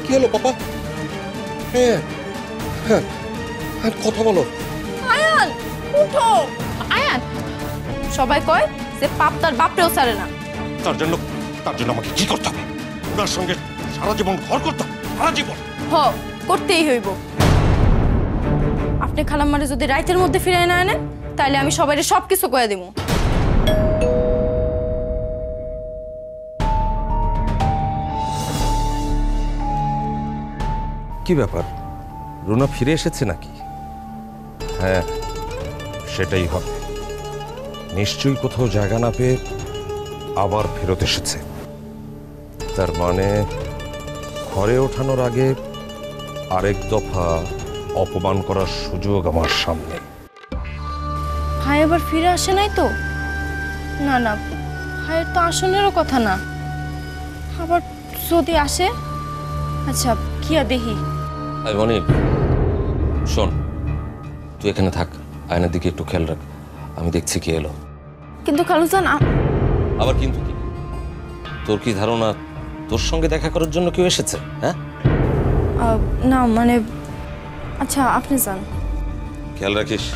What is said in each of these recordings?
কি হলো পাপা? হ্যাঁ হ্যাঁ, কথা বলো। আয়ান উঠো। আয়ান, সবাই কয় যে পাপ তার বাপরেও ছাড়ে না। তার জন্য আমাকে কি করতে হবে? ওনার সঙ্গে সারা জীবন ঘর করতে হবে, সারা জীবন। করতেই হইব। আপনি খালাম্মারে যদি রাইতের মধ্যে ফিরে না আনেন তাহলে আমি সবাইরে সবকিছু কয়ে দিব। কি ব্যাপার, রুনা ফিরে এসেছে নাকি? হ্যাঁ, সেটাই হবে। নিশ্চয়ই কোথাও জায়গা না পেয়ে আবার ফেরত এসেছে। তার মানে ঘরে ওঠানোর আগে আরেক দফা অপমান করার সুযোগ আমার সামনে। ভাই আবার ফিরে আসে নাই তো? না না, ভাইয়ের তো আসনেরও কথা না। আবার যদি আসে? আচ্ছা, কি আর দেখি। মনির শোন, তুই এখানে থাক, আয়নার দিকে একটু খেয়াল রাখ, আমি দেখছি কি এলো। কিন্তু খালুজান, আবার কিন্তু কি? তোর কি ধারণা তোর সঙ্গে দেখা করার জন্য কেউ এসেছে? হ্যাঁ না মানে, আচ্ছা আপনি যান। খেয়াল রাখিস।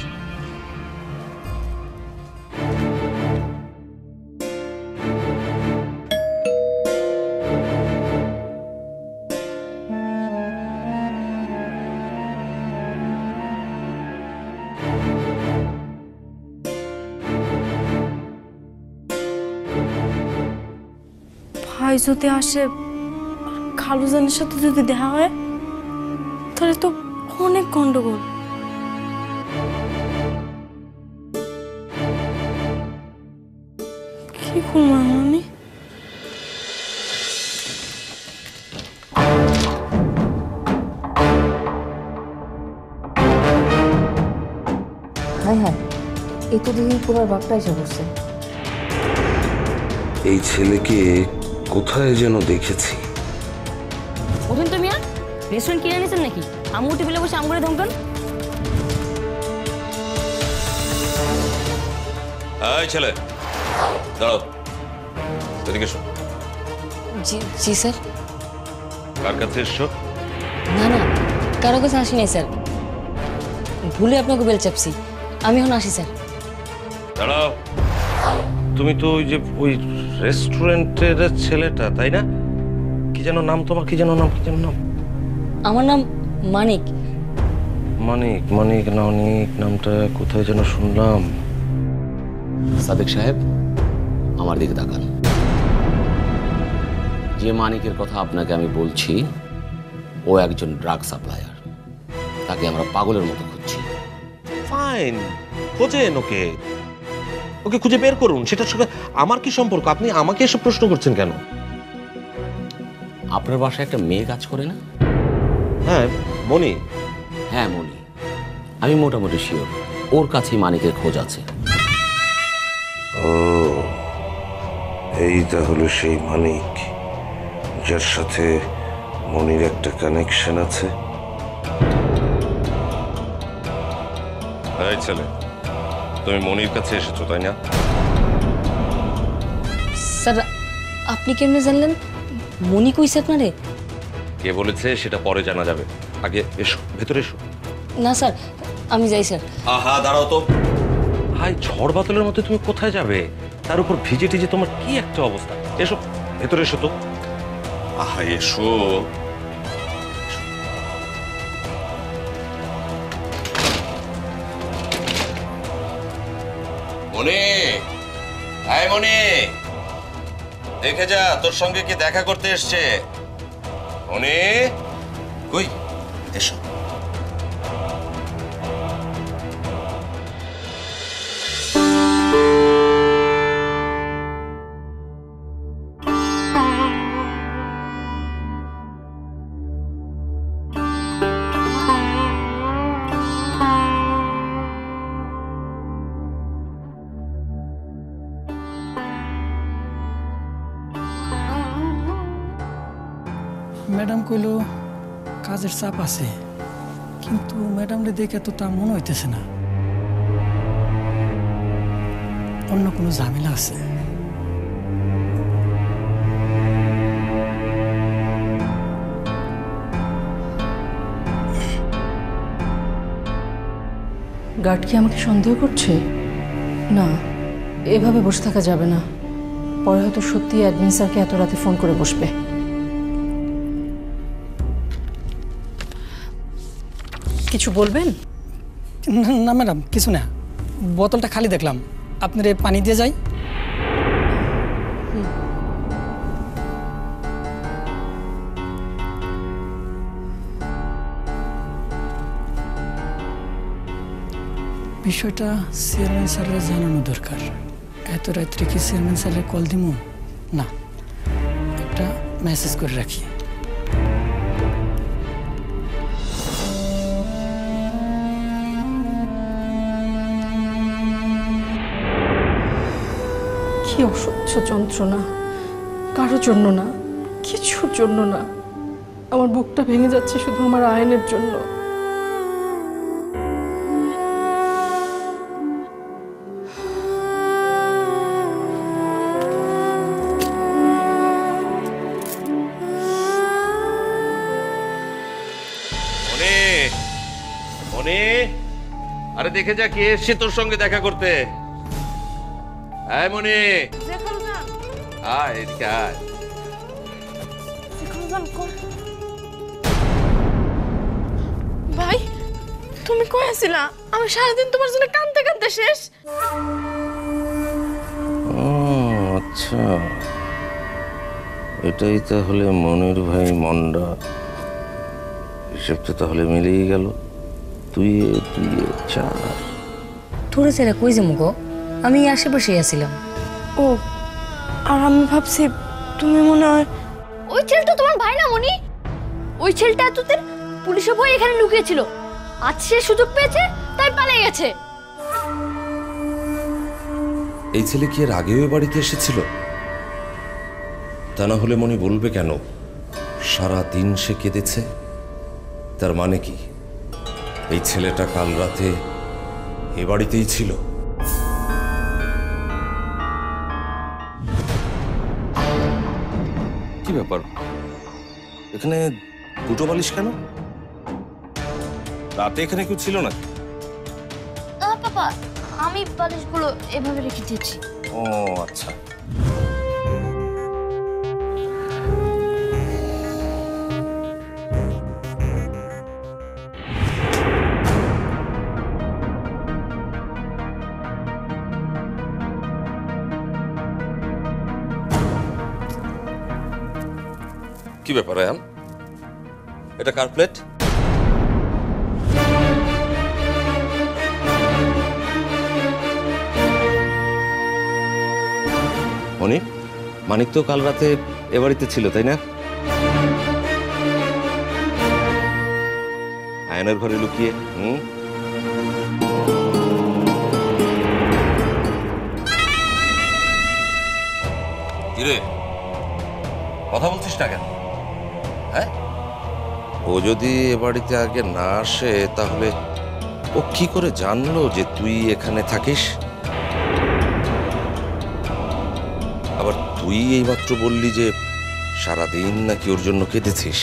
ভাই যদি আসে, খালুজানের সাথে যদি দেখা হয় তাহলে তো অনেক গন্ডগোল। কি করবো আমি? হ্যাঁ হ্যাঁ, এই তো দেখি পুরার বাপটা এসে বসছে। এই ছেলেকে কোথায় যেন দেখেছি। ওঠেন তো মিয়া, রেস্টুরেন্ট কিনে নিয়েছেন নাকি? আমু টেবিলে বসে আম করে ধমকান। এই ছেলে দাঁড়াও, এদিকে এসো। জি জি স্যার। কার কাছে এসছো? না না, কারো কাছে আসি নাই স্যার, ভুলে আপনাকে বেল চাপছি। আমি এখন আসি স্যার। দাঁড়াও, তুমি তো ওই রেস্টুরেন্টের ছেলেটা, তাই না? কি যেন নাম তোমার? কি যেন নাম? আমার নাম মানিক। মানিক নামটা কোথায় যেন শুনলাম। সাদেক সাহেব, আমার দিকে তাকান। যে মানিকের কথা আপনাকে আমি বলছি, ও একজন ড্রাগ সাপ্লায়ার। তাকে আমরা পাগলের মতো খুঁজছি। ফাইন, খোঁজেন ওকে, খুঁজে বের করুন। সেটার সঙ্গে আমার কি সম্পর্ক? আপনি আমাকে এসব প্রশ্ন করছেন কেন? আপনার বাসায় একটা মেয়ে কাজ করে না? হ্যাঁ, মনি। হ্যাঁ মনি, আমি মোটামুটি শিওর ওর কাছেই মানিকের খোঁজ আছে। ও, এই তাহলে সেই মানিক যার সাথে মনির একটা কানেকশন আছে। এই ছেলে, তুমি মনির কাছে এসেছো তাই না? স্যার, আপনি কেমনে জানলেন? মনি কইছে আপনারে? কে বলেছে সেটা পরে জানা যাবে, আগে এসো, ভেতরে এসো। না স্যার, আমি যাই স্যার। আহা দাঁড়াও তো। হাই, ঝড় বাদলের মধ্যে তুমি কোথায় যাবে? তার উপর ভিজে টিজে তোমার কি একটা অবস্থা। এসো, ভেতরে এসো তো। আহা এসো। মনি, হাই মনি, দেখে যা তোর সঙ্গে কি দেখা করতে এসছে। মনি কই, এসো। ম্যাডাম কইল কাজের চাপ আছে, কিন্তু ম্যাডামরে দেখে তো তা মনে হইতেছে না। অন্য কোনো ঝামেলা আছে। গার্ড কি আমাকে সন্দেহ করছে? না, এভাবে বসে থাকা যাবে না। পরে হয়তো সত্যি অ্যাডমিন স্যারকে এত রাতে ফোন করে বসবে। কিছু বলবেন? না ম্যাডাম, কিছু না। বোতলটা খালি দেখলাম, আপনার পানি দিয়ে যাই। বিষয়টা চেয়ারম্যান স্যারের জানানো দরকার। এত রাত্রে কি চেয়ারম্যান স্যারের কল দিব? না, একটা মেসেজ করে রাখি। কি অসহ্য যন্ত্রণা! কারোর জন্য না, কিছুর জন্য না। আমার বুকটা ভেঙে যাচ্ছে শুধু আমার আয়নের জন্য। মনে মনে, আরে দেখে যা কে এসছে তোর সঙ্গে দেখা করতে। আয় মনে, আয় এদিকে আয়। ভাই তুমি কই আছিলা? আমি সারাদিন তোমার জন্য কাঁদতে কাঁদতে শেষ। আচ্ছা, এটাই তাহলে মনির ভাই মন্ডা। হিসেব তো তাহলে মিলেই গেল। তুই চার। তোরা ছেলে কই যাবো গো? আমি আশেপাশেই আছিলাম। ও, আর আমি ভাবছি তুমি মনে হয় ওই ছেলেটা তোমার ভাই না মনি? ওই ছেলেটা এতদিন পুলিশের ভয়ে এখানে লুকিয়েছিল, আজ সে সুযোগ পেয়েছে তাই পালিয়ে গেছে। এই ছেলে কি এর আগেও এ বাড়িতে এসেছিল? তা না হলে মনি বলবে কেন সারা দিন সে কেঁদেছে? তার মানে কি এই ছেলেটা কাল রাতে এ বাড়িতেই ছিল? কি ব্যাপার, এখানে দুটো বালিশ কেন? রাতে এখানে কেউ ছিল নাকি? না পাপা, আমি বালিশগুলো এভাবে রেখে দিয়েছি। ও আচ্ছা। কি ব্যাপার আয়ান, এটা কার প্লেট? মনি, মানিক তো কাল রাতে এ বাড়িতে ছিল তাই না? আয়নের ঘরে লুকিয়ে। কিরে, কথা বলছিস না কেন? হ্যাঁ, ও যদি এ বাড়িতে আগে না আসে তাহলে ও কি করে জানলো যে তুই এখানে থাকিস? আবার তুই এইমাত্র বললি যে সারাদিন নাকি ওর জন্য কেঁদেছিস।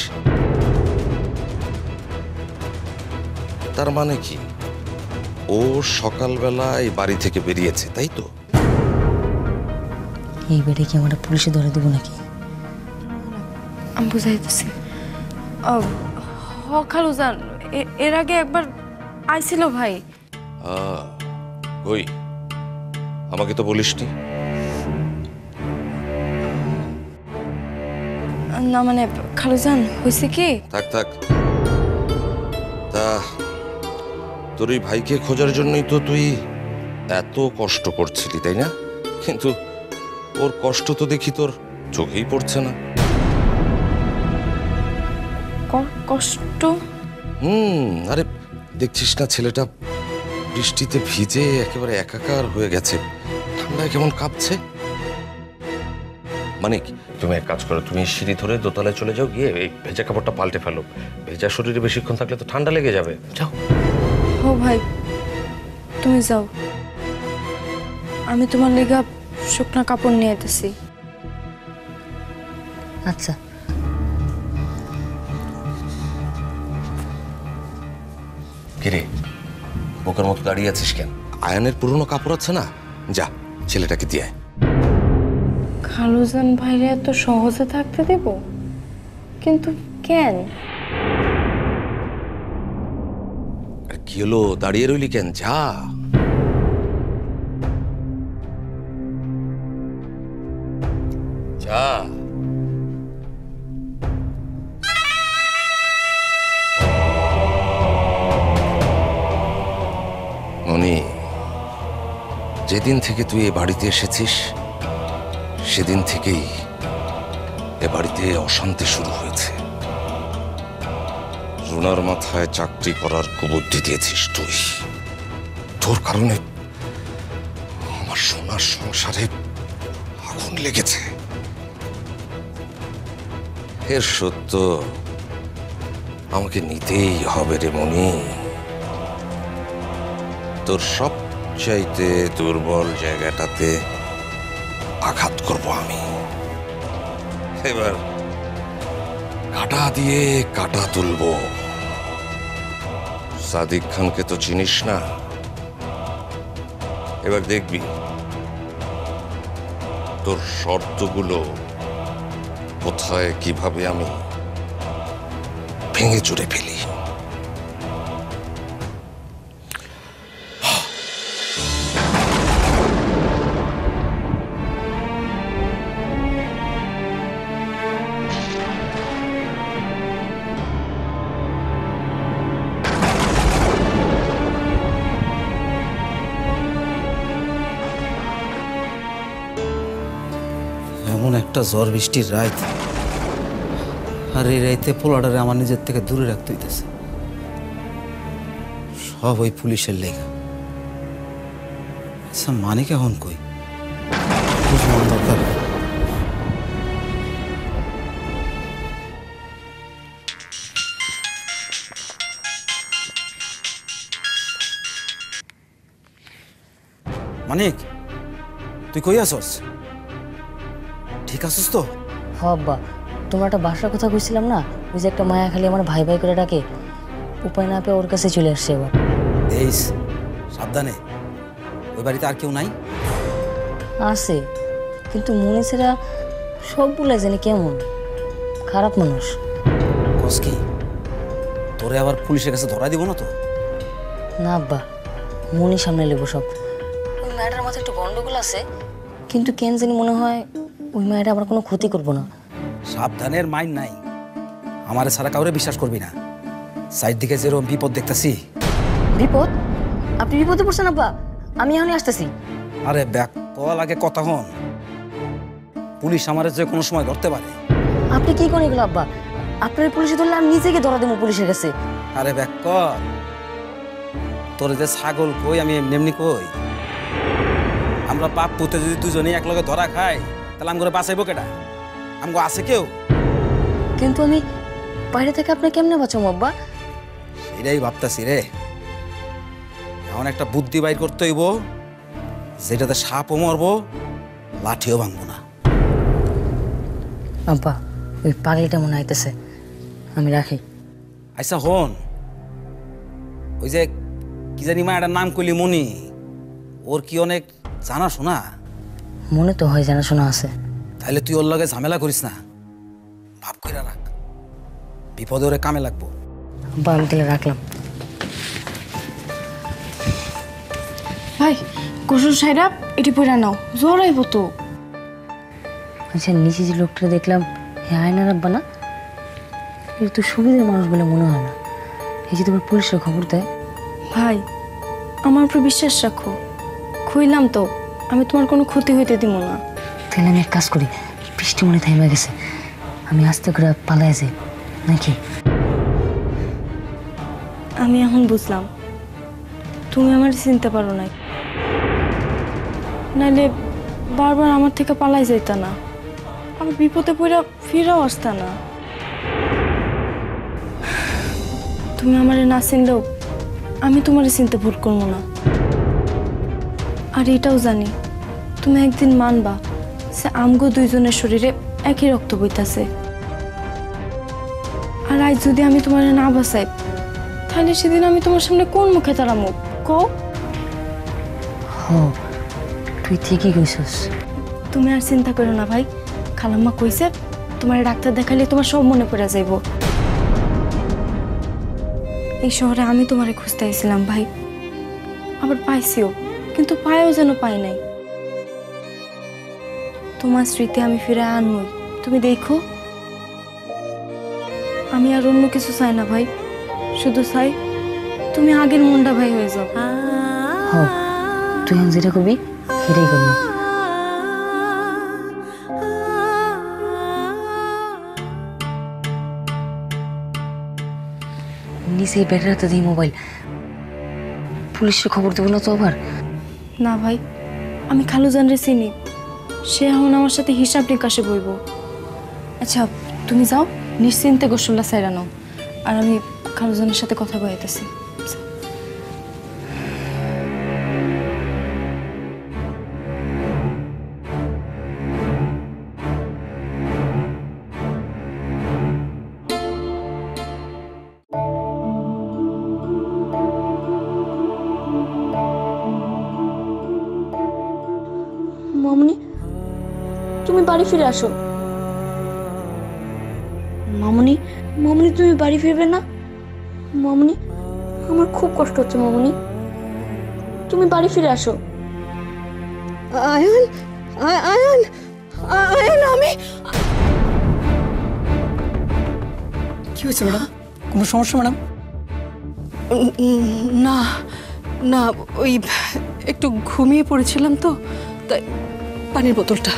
তার মানে কি ও সকালবেলা এই বাড়ি থেকে বেরিয়েছে, তাই তো? এই বেডে কি আমরা পুলিশে ধরে দেবো নাকি? আমি বুঝাইতেছি। খালুজান এর আগে একবার আইছিল ভাই। ওই আমাকে তো বলিসনি। না মানে খালুজান হয়েছে কি? থাক থাক, তা তোর এই ভাইকে খোঁজার জন্যই তো তুই এত কষ্ট করছিলি তাই না? কিন্তু ওর কষ্ট তো দেখি তোর চোখেই পড়ছে না। কষ্ট? আরে দেখছিস না ছেলেটা বৃষ্টিতে ভিজে একেবারে একাকার হয়ে গেছে, ঠান্ডায় কেমন কাঁপছে। মানে তুমি এক কাজ করো, তুমি সিঁড়ি ধরে দোতলায় চলে যাও, গিয়ে এই ভেজা কাপড়টা পাল্টে ফেলো। ভেজা শরীরে বেশিক্ষণ থাকলে তো ঠান্ডা লেগে যাবে। যাও। ও ভাই তুমি যাও, আমি তোমার লেগা শুকনা কাপড় নিয়ে আইতেছি। আচ্ছা। কিরে বোকার মতো দাঁড়িয়ে আছিস কেন? আয়নের পুরনো কাপড় আছে না, যা ছেলেটাকে দিয়ে আয়। খালুজান ভাইরে এত সহজে থাকতে দেব? কিন্তু কেন? আর কি হলো, দাঁড়িয়ে রইলি কেন? যা। যা। মনি, যেদিন থেকে তুই এ বাড়িতে এসেছিস সেদিন থেকেই এ বাড়িতে অশান্তি শুরু হয়েছে। রুনার মাথায় চাকরি করার কুবুদ্ধি দিয়েছিস তুই। তোর কারণে আমার সোনার সংসারে আগুন লেগেছে। এর সত্য আমাকে নিতেই হবে রে মনি। তোর সবচাইতে দুর্বল জায়গাটাতে আঘাত করব আমি। এবার কাটা দিয়ে কাটা তুলবো। সাদিক খানকে তো চিনিস না, এবার দেখবি তোর শর্তগুলো কোথায় কিভাবে আমি ভেঙে চুরে ফেলি। এমন একটা ঝড় বৃষ্টির রাত, আর এই রাইতে পোলাডারে আমার নিজের থেকে দূরে রাখতে হইতেছে। সব ওই পুলিশের লেগা। আচ্ছা, মানিক এখন কই? বুঝলাম দরকার। মানিক, তুই কই আসস? ঠিক আছিস তো? হ আব্বা, তোমরা একটা বাসার কথা কইছিলাম না, ওই যে একটা মায়া খালি আমার ভাই ভাই করে ডাকে, উপায় না পেয়ে ওর কাছে চলে আসছে এবার। দেইস, সাবধানে। ওই বাড়িতে আর কেউ নাই? আছে, কিন্তু মনীষেরা সব বলে জানি কেমন খারাপ মানুষ। কস কি? তোরে আবার পুলিশের কাছে ধরা দিব না তো? না আব্বা, মনি সামনে নেবো সব। ওই মায়েটার মাথায় একটু গন্ডগোল আছে, কিন্তু কেন জানি মনে হয় ওই মায়েরা আবার কোনো ক্ষতি করবো না। সাবধানের মাইন নাই। আমারে ছাড়া কাউরে বিশ্বাস করবি না। সাইড দিকে যেরকম বিপদ দেখতাছি। বিপদ? আপনি বিপদে পড়ছেন আব্বা? আমি এখনই আসতেছি। আরে ব্যাক কল, আগে কথা হন। পুলিশ আমারে যে কোনো সময় ধরতে পারে। আপনি কি করেন এগুলো আব্বা? আপনার পুলিশে ধরলে আমি নিজেকে ধরা দেবো পুলিশের কাছে। আরে ব্যাক কল, তোর যে ছাগল কই আমি এমনি এমনি কই? আমরা বাপ পুতে যদি দুজনেই এক লগে ধরা খাই, তাহলে আমি করে বাঁচাইবো কেটা? আমগো আছে কেউ? কিন্তু আমি বাইরে থেকে আপনি কেমনে বাঁচাবো আব্বা? এটাই ভাবতাছি রে। এমন একটা বুদ্ধি বাইর করতে হইব যেটাতে সাপও মরবো, লাঠিও ভাঙবো না। আব্বা, ওই পাগলিটা মনে হইতেছে, আমি রাখি। আচ্ছা হন, ওই যে কি জানি মা, এটার নাম কইলি মনি, ওর কি অনেক জানা শোনা? মনে তো হয় জানাশোনা আছে। তাহলে তুই ওর লগে ঝামেলা করিস না, ভাব কইরা রাখ। বিপদে ওরে কামে লাগবো। আব্বা, আমি তাহলে রাখলাম। ভাই, গোসল সাইরা এটি পরে নাও, জ্বর আইব তো। আচ্ছা, নিচে যে লোকটা দেখলাম, হ্যাঁ আয়নার আব্বা না? এটা তো সুবিধার মানুষ বলে মনে হয় না। এই যে তোমার পুলিশের খবর দেয়। ভাই, আমার উপর বিশ্বাস রাখো, খুইলাম তো, আমি তোমার কোনো ক্ষতি হইতে দিব না। তাহলে আমি এক কাজ করি, বৃষ্টি মনে থাইমা গেছে, আমি আস্তে করে পালাই যাই নাকি? আমি এখন বুঝলাম তুমি আমার চিনতে পারো নাই, নাইলে বারবার আমার থেকে পালাই যাইতা না, আমার বিপদে পড়া ফিরাও আসতা না। তুমি আমারে না চিনলেও আমি তোমারে চিনতে ভুল করবো না। আর এটাও জানি তুমি একদিন মানবা সে আমগো দুইজনের শরীরে একই রক্ত বইতাছে। আর আজ যদি আমি তোমার না বাঁচাই, তাহলে সেদিন আমি তোমার সামনে কোন মুখে দাঁড়াবো? কো হ তুই ঠিকই কইছস। তুমি আর চিন্তা করো না ভাই, খালাম্মা কইছে তোমার ডাক্তার দেখালে তোমার সব মনে পড়ে যাইব। এই শহরে আমি তোমারে খুঁজতে আইছিলাম ভাই, আবার পাইছিও, কিন্তু পায়েও যেন পাই নাই। তোমার স্মৃতি আমি ফিরে আনবই, তুমি দেখো। আমি আর অন্য কিছু চাই না ভাই, শুধু চাই তুমি আগের মনটা ভাই হয়ে যাও। হ তুই আমি যেটা কবি সেটাই করবি। নিচে ব্যাটারি তো দিই মোবাইল, পুলিশের খবর দেবো না তো আবার? না ভাই, আমি খালুজানরে চিনি, সে এখন আমার সাথে হিসাব নিকাশে বইব। আচ্ছা তুমি যাও, নিশ্চিন্তে গোসলটা সাইরা নাও, আর আমি খালুজানের সাথে কথা বলাইতেছি। মামনি, তুমি বাড়ি ফিরে আসো। মামনি, মামনি তুমি বাড়ি ফিরবে না? মামনি, আমার খুব কষ্ট হচ্ছে মামনি, তুমি বাড়ি ফিরে আসো। আয়ান আয়ান আয়ান, আমি কি হয়েছে ম্যাডাম? কোনো সমস্যা ম্যাডাম? না না, ওই একটু ঘুমিয়ে পড়েছিলাম তো, তাই পানির বোতলটা।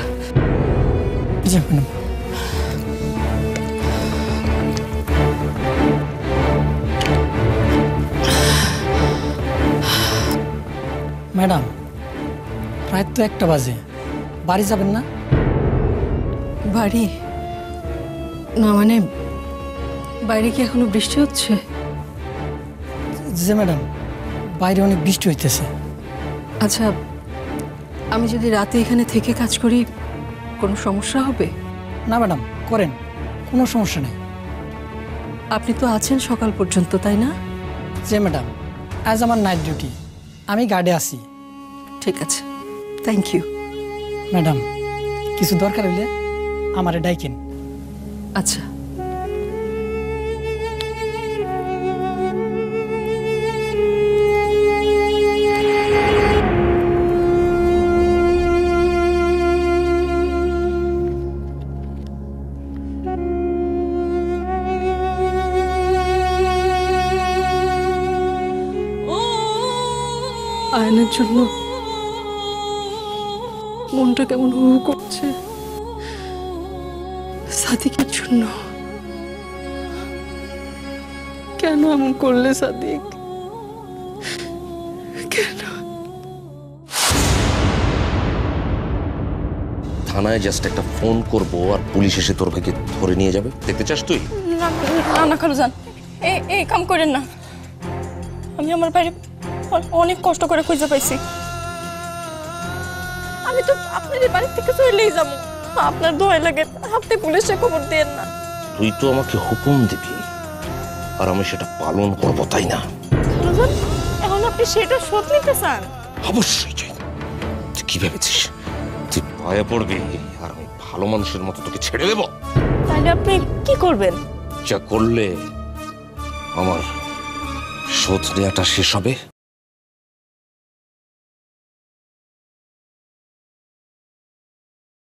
জি ম্যাডাম। ম্যাডাম প্রায় তো 1টা বাজে, বাড়ি যাবেন না? বাড়ি না মানে, বাইরে কি এখনো বৃষ্টি হচ্ছে? জি ম্যাডাম, বাইরে অনেক বৃষ্টি হইতেছে। আচ্ছা, আমি যদি রাতে এখানে থেকে কাজ করি কোনো সমস্যা হবে? না ম্যাডাম, করেন, কোনো সমস্যা নেই। আপনি তো আছেন সকাল পর্যন্ত, তাই না? জি ম্যাডাম, আজ আমার নাইট ডিউটি, আমি গার্ডে আছি। ঠিক আছে, থ্যাংক ইউ। ম্যাডাম কিছু দরকার হইলে আমারে ডাইকেন। আচ্ছা। আয়নের জন্য মনটা কেমন হু হু করছে, সাদিকের জন্য। কেন এমন করলে সাদিক, কেন? থানায় জাস্ট একটা ফোন করব আর পুলিশ এসে তোর ভাইকে ধরে নিয়ে যাবে, দেখতে চাস তুই? না না না খালুজান, এই কাম করেন না। আমি আমার বাইরে অনেক কষ্ট করে খুঁজে পাইছি। আমি তো আপনার বাড়ি থেকে চলেই যাবো, আপনার দোয়া লাগে, আপনি পুলিশে খবর দেন না। তুই তো আমাকে হুকুম দিবি আর আমি সেটা পালন করব, তাই না? খালুজান, এখন আপনি সেটা শোধ নিতে চান? অবশ্যই চাই। তুই কি ভেবেছিস তুই ভয়ে পড়বি আর আমি ভালো মানুষের মতো তোকে ছেড়ে দেব? তাহলে আপনি কি করবেন? যা করলে আমার শোধ নেওয়াটা শেষ হবে